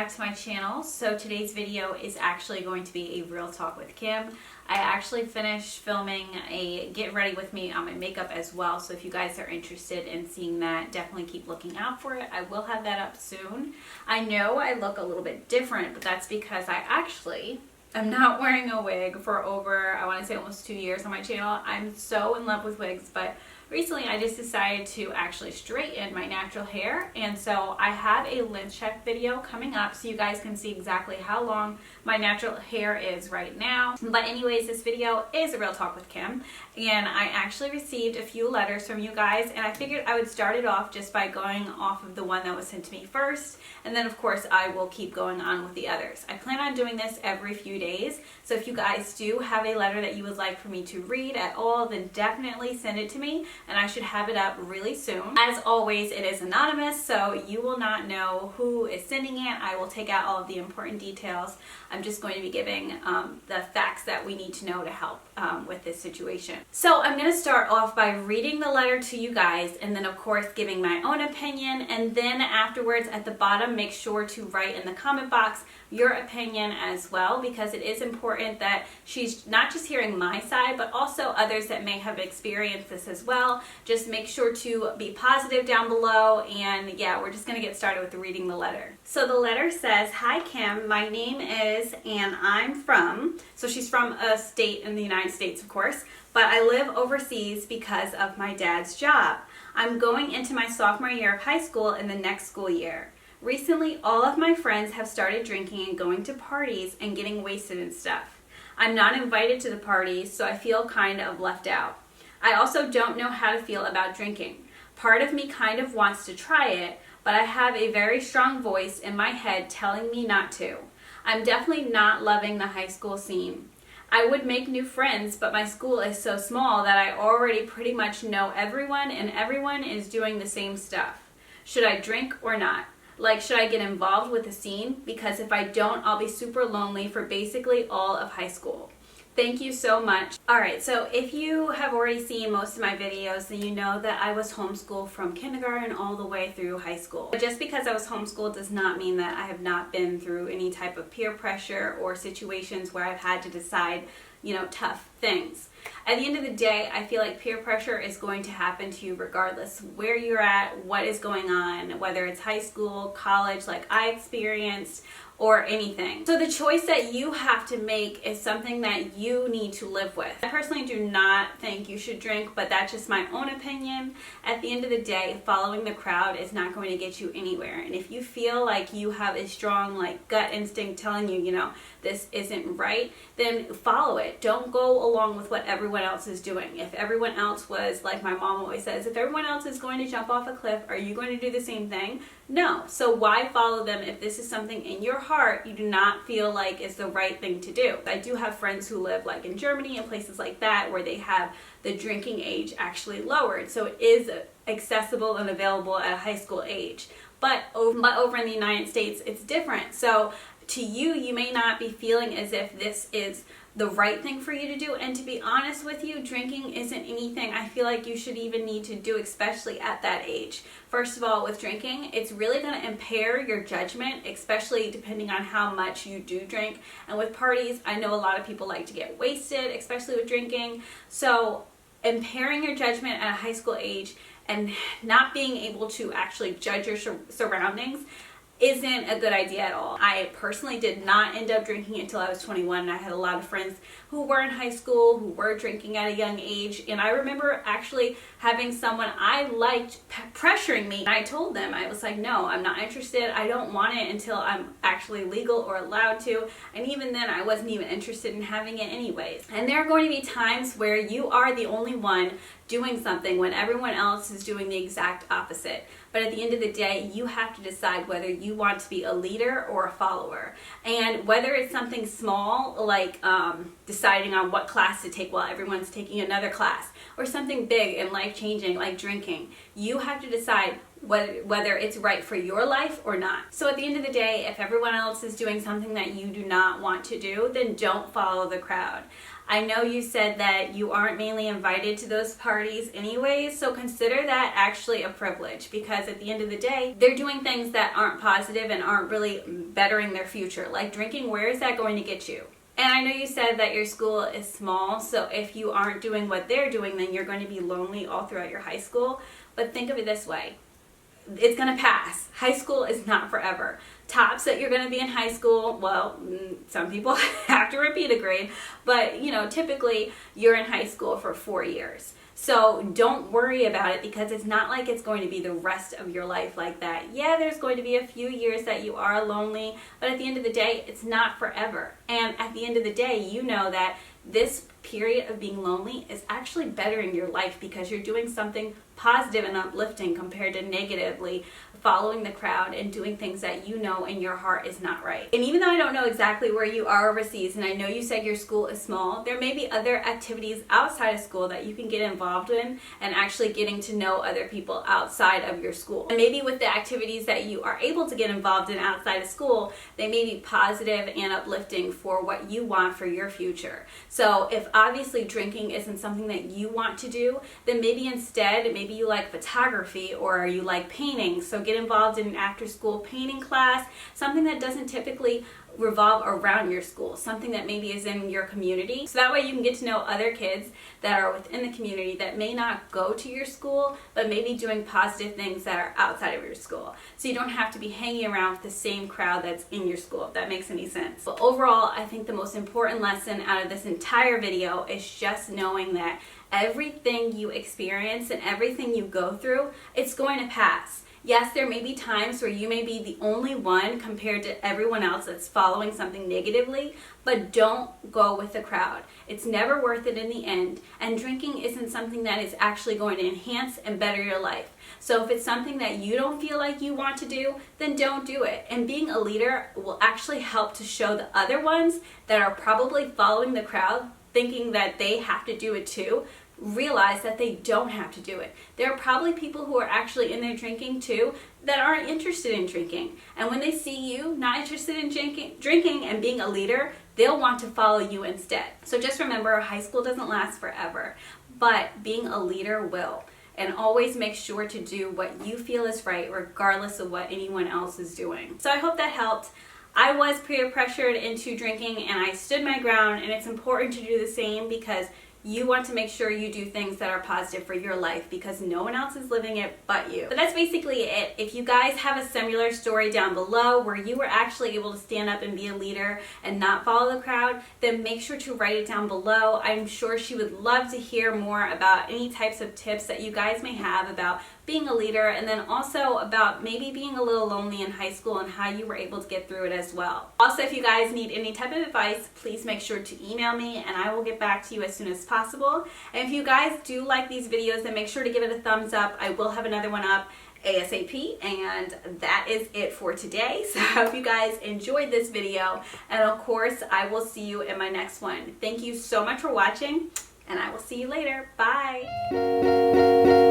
back to my channel. So today's video is actually going to be a real talk with Kym. I actually finished filming a get ready with me on my makeup as well, so if you guys are interested in seeing that, definitely keep looking out for it. I will have that up soon. I know I look a little bit different, but that's because I actually am not wearing a wig for over, I want to say almost 2 years on my channel. I'm so in love with wigs, but recently I just decided to actually straighten my natural hair, and so I have a length check video coming up so you guys can see exactly how long my natural hair is right now. But anyways, this video is a real talk with Kym, and I actually received a few letters from you guys, and I figured I would start it off just by going off of the one that was sent to me first, and then of course I will keep going on with the others. I plan on doing this every few days, so if you guys do have a letter that you would like for me to read at all, then definitely send it to me, and I should have it up really soon. As always, it is anonymous, so you will not know who is sending it. I will take out all of the important details. I'm just going to be giving the facts that we need to know to help with this situation. So I'm going to start off by reading the letter to you guys, and then of course giving my own opinion, and then afterwards at the bottom make sure to write in the comment box your opinion as well, because it is important that she's not just hearing my side but also others that may have experienced this as well. Just make sure to be positive down below, and yeah, we're just going to get started with reading the letter. So the letter says, "Hi Kym, my name is and I'm from," so she's from a state in the United States of course, "but I live overseas because of my dad's job. I'm going into my sophomore year of high school in the next school year. Recently, all of my friends have started drinking and going to parties and getting wasted and stuff. I'm not invited to the parties, so I feel kind of left out. I also don't know how to feel about drinking. Part of me kind of wants to try it, but I have a very strong voice in my head telling me not to. I'm definitely not loving the high school scene. I would make new friends, but my school is so small that I already pretty much know everyone, and everyone is doing the same stuff. Should I drink or not? Like, should I get involved with the scene? Because if I don't, I'll be super lonely for basically all of high school. Thank you so much." Alright, so if you have already seen most of my videos, then you know that I was homeschooled from kindergarten all the way through high school. But just because I was homeschooled does not mean that I have not been through any type of peer pressure or situations where I've had to decide, tough things. At the end of the day, I feel like peer pressure is going to happen to you regardless where you're at, what is going on, whether it's high school, college like I experienced, or anything. So the choice that you have to make is something that you need to live with. I personally do not think you should drink, but that's just my own opinion. At the end of the day, following the crowd is not going to get you anywhere. And if you feel like you have a strong gut instinct telling you, this isn't right, then follow it. Don't go along with what everyone else is doing. If everyone else was, like my mom always says, if everyone else is going to jump off a cliff, are you going to do the same thing? No. So why follow them if this is something in your heart you do not feel like is the right thing to do? I do have friends who live in Germany and places like that where they have the drinking age actually lowered. So it is accessible and available at a high school age. But over in the United States, it's different. So to you, you may not be feeling as if this is the right thing for you to do, and to be honest with you, drinking isn't anything I feel like you should even need to do, especially at that age. First of all, with drinking, it's really going to impair your judgment, especially depending on how much you do drink. And with parties, I know a lot of people like to get wasted, especially with drinking. So impairing your judgment at a high school age and not being able to actually judge your surroundings isn't a good idea at all. I personally did not end up drinking until I was 21, and I had a lot of friends who were in high school who were drinking at a young age, and I remember actually having someone I liked pressuring me, and I told them, I was like, no, I'm not interested. I don't want it until I'm actually legal or allowed to, and even then I wasn't even interested in having it anyways. And there are going to be times where you are the only one doing something when everyone else is doing the exact opposite. But at the end of the day, you have to decide whether you want to be a leader or a follower. And whether it's something small, like deciding on what class to take while everyone's taking another class, or something big and life-changing like drinking, you have to decide whether it's right for your life or not. So at the end of the day, if everyone else is doing something that you do not want to do, then don't follow the crowd. I know you said that you aren't mainly invited to those parties anyways, so consider that actually a privilege, because at the end of the day, they're doing things that aren't positive and aren't really bettering their future. Like drinking, where is that going to get you? And I know you said that your school is small, so if you aren't doing what they're doing, then you're going to be lonely all throughout your high school. But think of it this way. It's going to pass. High school is not forever. Tops that you're going to be in high school, well, some people have to repeat a grade, but typically you're in high school for 4 years. So don't worry about it, because it's not like it's going to be the rest of your life like that. Yeah, there's going to be a few years that you are lonely, but at the end of the day, it's not forever. And at the end of the day, you know that this period of being lonely is actually bettering your life, because you're doing something positive and uplifting compared to negatively following the crowd and doing things that you know in your heart is not right. And even though I don't know exactly where you are overseas, and I know you said your school is small, there may be other activities outside of school that you can get involved in, and actually getting to know other people outside of your school. And maybe with the activities that you are able to get involved in outside of school, they may be positive and uplifting for what you want for your future. So if obviously drinking isn't something that you want to do, then maybe instead, maybe you like photography or you like painting, so get involved in an after-school painting class, something that doesn't typically revolve around your school, something that maybe is in your community. So that way you can get to know other kids that are within the community that may not go to your school, but maybe doing positive things that are outside of your school. So you don't have to be hanging around with the same crowd that's in your school, if that makes any sense. But overall, I think the most important lesson out of this entire video is just knowing that everything you experience and everything you go through, it's going to pass. Yes, there may be times where you may be the only one compared to everyone else that's following something negatively, but don't go with the crowd. It's never worth it in the end, and drinking isn't something that is actually going to enhance and better your life. So if it's something that you don't feel like you want to do, then don't do it. And being a leader will actually help to show the other ones that are probably following the crowd, thinking that they have to do it too, realize that they don't have to do it. There are probably people who are actually in there drinking too that aren't interested in drinking. And when they see you not interested in drinking and being a leader, they'll want to follow you instead. So just remember, high school doesn't last forever, but being a leader will. And always make sure to do what you feel is right, regardless of what anyone else is doing. So I hope that helped. I was peer pressured into drinking, and I stood my ground, and it's important to do the same, because you want to make sure you do things that are positive for your life, because no one else is living it but you. So that's basically it. If you guys have a similar story down below where you were actually able to stand up and be a leader and not follow the crowd, then make sure to write it down below. I'm sure she would love to hear more about any types of tips that you guys may have about being a leader, and then also about maybe being a little lonely in high school and how you were able to get through it as well. Also, if you guys need any type of advice, please make sure to email me and I will get back to you as soon as possible. And if you guys do like these videos, then make sure to give it a thumbs up. I will have another one up ASAP, and that is it for today. So I hope you guys enjoyed this video, and of course I will see you in my next one. Thank you so much for watching, and I will see you later. Bye.